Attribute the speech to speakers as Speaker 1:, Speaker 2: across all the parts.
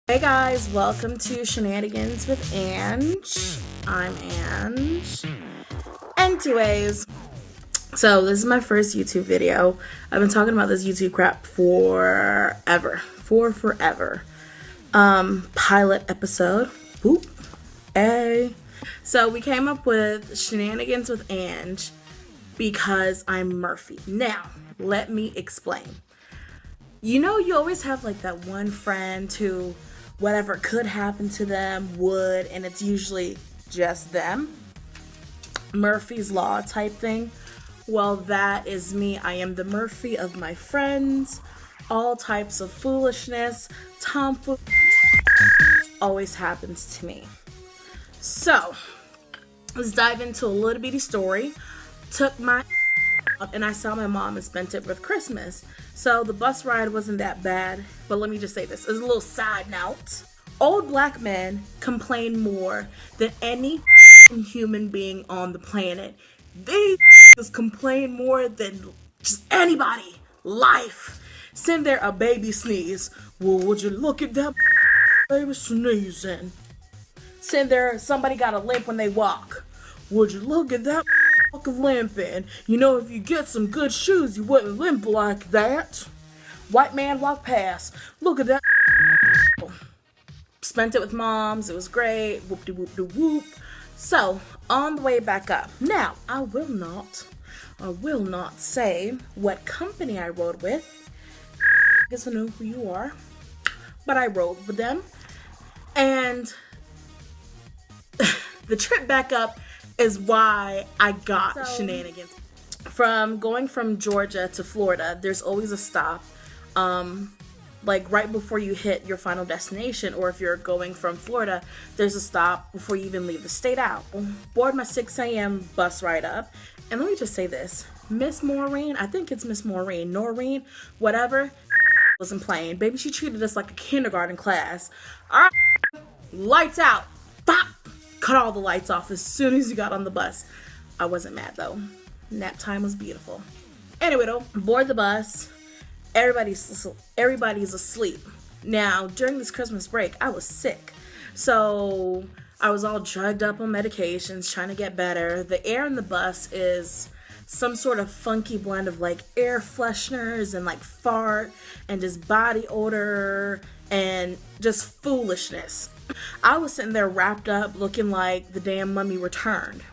Speaker 1: Hey guys, welcome to Shenanigans with Ange. I'm Ange. Anyways, so this is my first YouTube video. I've been talking about this YouTube crap forever. Pilot episode. Boop. Hey. So we came up with Shenanigans with Ange because I'm Murphy. Now, let me explain. You know, you always have like that one friend who whatever could happen to them would, and it's usually just them. Murphy's Law type thing. Well, that is me. I am the Murphy of my friends. All types of foolishness, tomfoolery always happens to me. So, let's dive into a little bitty story. Took my and I saw my mom and spent it with Christmas. So the bus ride wasn't that bad. But let me just say this as a little side note. Old black men complain more than any human being on the planet. They complain more than just anybody. Life. Send there a baby sneeze. Well, would you look at that baby sneezing? Send there somebody got a limp when they walk. Would you look at that limping? You know, if you get some good shoes, you wouldn't limp like that. White man walk past. Look at that. Spent it with moms. It was great. Whoop de whoop de whoop. So on the way back up. Now I will not say what company I rode with. I guess I know who you are, but I rode with them, and the trip back up is why I got shenanigans. From going from Georgia to Florida, there's always a stop, like right before you hit your final destination, or if you're going from Florida, there's a stop before you even leave the state out. Board my 6 a.m. bus ride up, and let me just say this, Miss Maureen, I think it's Miss Maureen, Noreen, whatever, wasn't playing. Baby, she treated us like a kindergarten class. All right, lights out, pop. Cut all the lights off as soon as you got on the bus. I wasn't mad though. Nap time was beautiful. Anyway though, board the bus. Everybody's asleep. Now, during this Christmas break, I was sick. So I was all drugged up on medications, trying to get better. The air in the bus is some sort of funky blend of like air fresheners and like fart and just body odor and just foolishness. I was sitting there wrapped up looking like the damn Mummy Returned.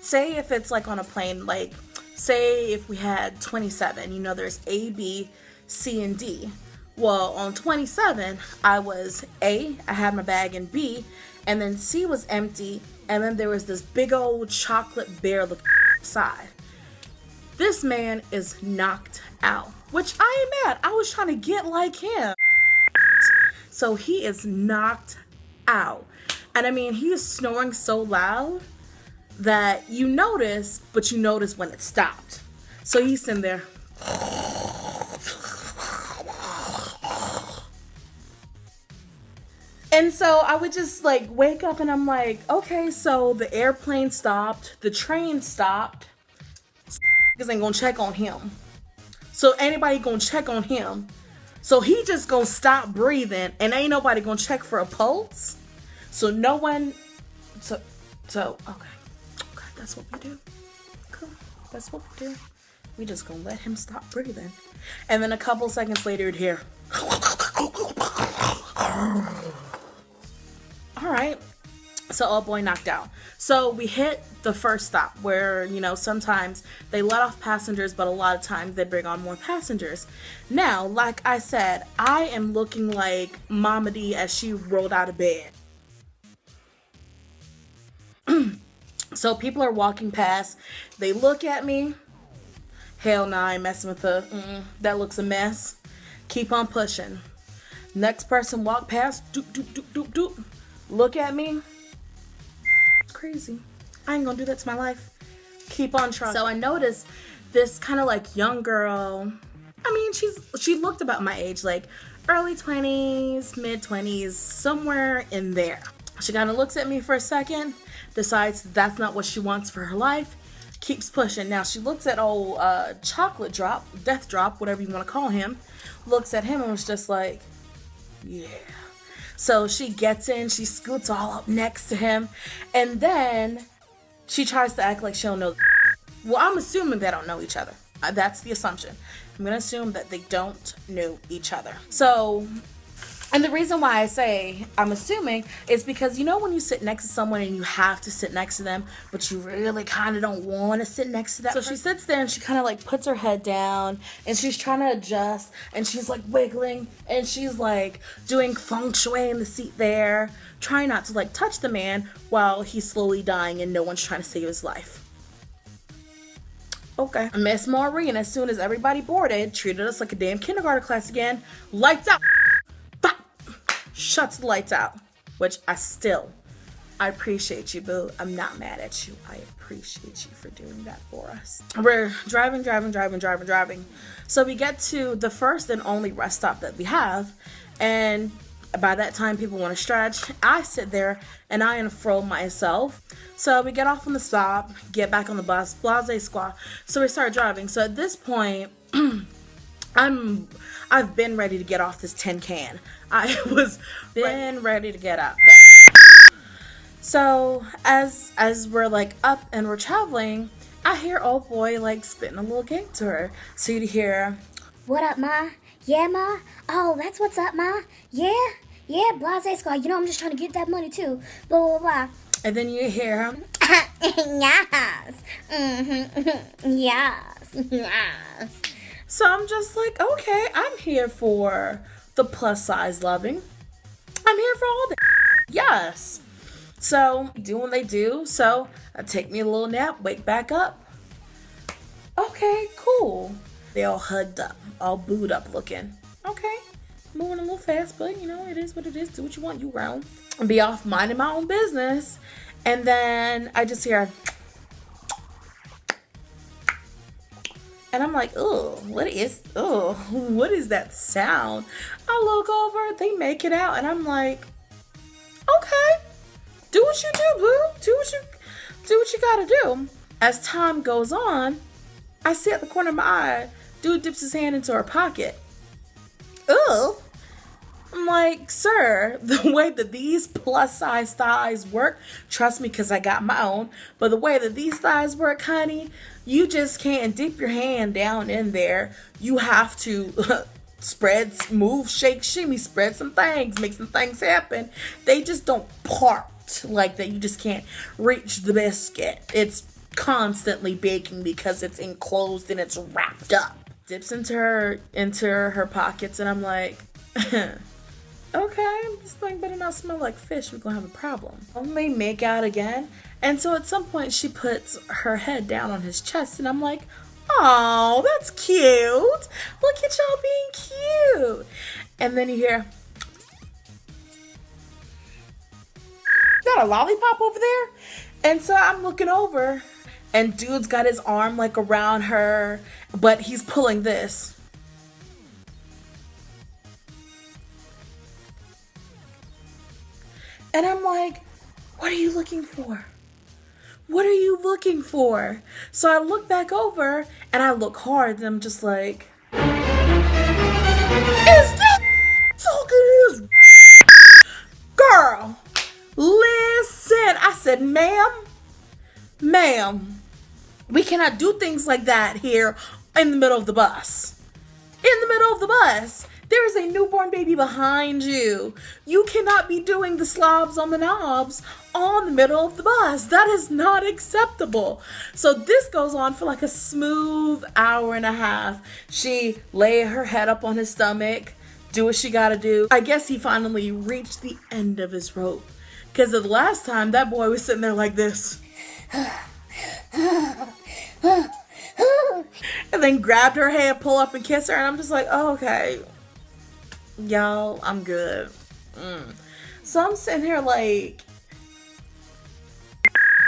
Speaker 1: Say if it's like on a plane, like say if we had 27, you know, there's A, B, C, and D. Well, on 27, I was A, I had my bag, and B, and then C was empty, and then there was this big old chocolate bear looking side. This man is knocked out, which I am mad. I was trying to get like him. So he is knocked out. And I mean, he is snoring so loud that you notice, but you notice when it stopped. So he's in there. And so I would just like wake up and I'm like, okay, so the airplane stopped, the train stopped. Because ain't gonna check on him. So anybody gonna check on him. So he just gonna stop breathing and ain't nobody gonna check for a pulse. So no one, so okay, that's what we do. Cool, that's what we do. We just gonna let him stop breathing. And then a couple seconds later you'd hear. All right. So old boy knocked out. So we hit the first stop where, you know, sometimes they let off passengers, but a lot of times they bring on more passengers. Now, like I said, I am looking like Mama D as she rolled out of bed. So people are walking past. They look at me. Hell nah, I ain't messing with her. That looks a mess. Keep on pushing. Next person walk past. Doop, doop, doop, doop, doop. Look at me. Crazy. I ain't gonna do that to my life. Keep on trying. So I noticed this kind of like young girl. I mean, she looked about my age, like early 20s, mid 20s, somewhere in there. She kind of looks at me for a second, decides that's not what she wants for her life, keeps pushing. Now she looks at old Chocolate Drop, Death Drop, whatever you want to call him, looks at him and was just like, yeah. So she gets in, she scoots all up next to him, and then she tries to act like she don't know. Well, I'm assuming they don't know each other. That's the assumption. I'm gonna assume that they don't know each other. So, and the reason why I say I'm assuming is because, you know, when you sit next to someone and you have to sit next to them, but you really kind of don't want to sit next to that person. So she sits there and she kind of like puts her head down and she's trying to adjust and she's like wiggling and she's like doing feng shui in the seat there, trying not to like touch the man while he's slowly dying and no one's trying to save his life. Okay. Miss Maureen, as soon as everybody boarded, treated us like a damn kindergarten class again. Lights out. Bop. Shuts the lights out. Which I appreciate you, boo. I'm not mad at you. I appreciate you for doing that for us. We're driving. So we get to the first and only rest stop that we have. And by that time, people want to stretch. I sit there and I unfurl myself. So we get off on the stop, get back on the bus, blase squaw. So we start driving. So at this point, I've been ready to get off this tin can. I was ready to get out. So as we're like up and we're traveling, I hear old boy like spitting a little game to her. So you'd hear,
Speaker 2: "What up, ma? Yeah, ma? Oh, that's what's up, ma? Yeah, blase squad. You know, I'm just trying to get that money too. Blah, blah, blah."
Speaker 1: And then you hear him,
Speaker 2: "Yes. Yes.
Speaker 1: So I'm just like, okay, I'm here for the plus size loving. I'm here for all the yes. So do what they do. So I take me a little nap, wake back up. Okay, cool. They all hugged up, all booed up looking. Okay, moving a little fast, but you know, it is what it is. Do what you want, you round. And be off minding my own business. And then I just hear, and I'm like, what is that sound? I look over, they make it out, and I'm like, okay, do what you do, boo. Do what you gotta do. As time goes on, I see at the corner of my eye, dude dips his hand into her pocket. Ugh. I'm like, sir, the way that these plus size thighs work, trust me, because I got my own, but the way that these thighs work, honey, you just can't dip your hand down in there. You have to spread, move, shake, shimmy, spread some things, make some things happen. They just don't part like that. You just can't reach the biscuit. It's constantly baking because it's enclosed and it's wrapped up. Dips into her pockets, and I'm like, okay, this thing better not smell like fish. We're gonna have a problem. Only make out again. And so at some point she puts her head down on his chest and I'm like, oh, that's cute. Look at y'all being cute. And then you hear, got a lollipop over there? And so I'm looking over and dude's got his arm like around her, but he's pulling this. And I'm like, what are you looking for? What are you looking for? So I look back over and I look hard and I'm just like, is this talking his girl? Listen, I said, ma'am, we cannot do things like that here in the middle of the bus. In the middle of the bus. There is a newborn baby behind you. You cannot be doing the slobs on the knobs on the middle of the bus. That is not acceptable. So this goes on for like a smooth hour and a half. She lay her head up on his stomach, do what she gotta do. I guess he finally reached the end of his rope. Because the last time, that boy was sitting there like this. And then grabbed her hand, pull up and kiss her. And I'm just like, oh, okay. Y'all, I'm good. So I'm sitting here like,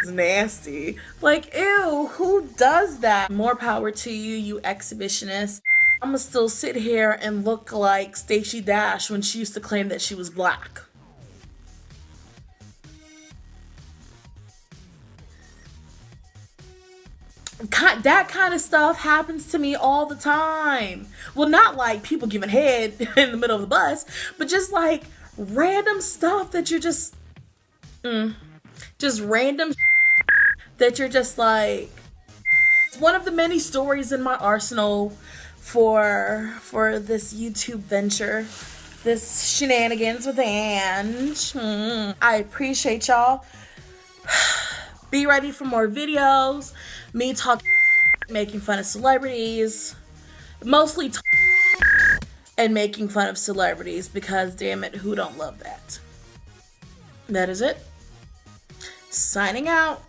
Speaker 1: it's nasty. Like, ew, who does that? More power to you, you exhibitionist. I'm gonna still sit here and look like Stacey Dash when she used to claim that she was black. that kind of stuff happens to me all the time. Well, not like people giving head in the middle of the bus, but just like random stuff that you're just random that you're just like. It's one of the many stories in my arsenal for this YouTube venture, this shenanigans with Ange. I appreciate y'all. Be ready for more videos. Me talking, making fun of celebrities. Mostly and making fun of celebrities because damn it, who don't love that? That is it. Signing out.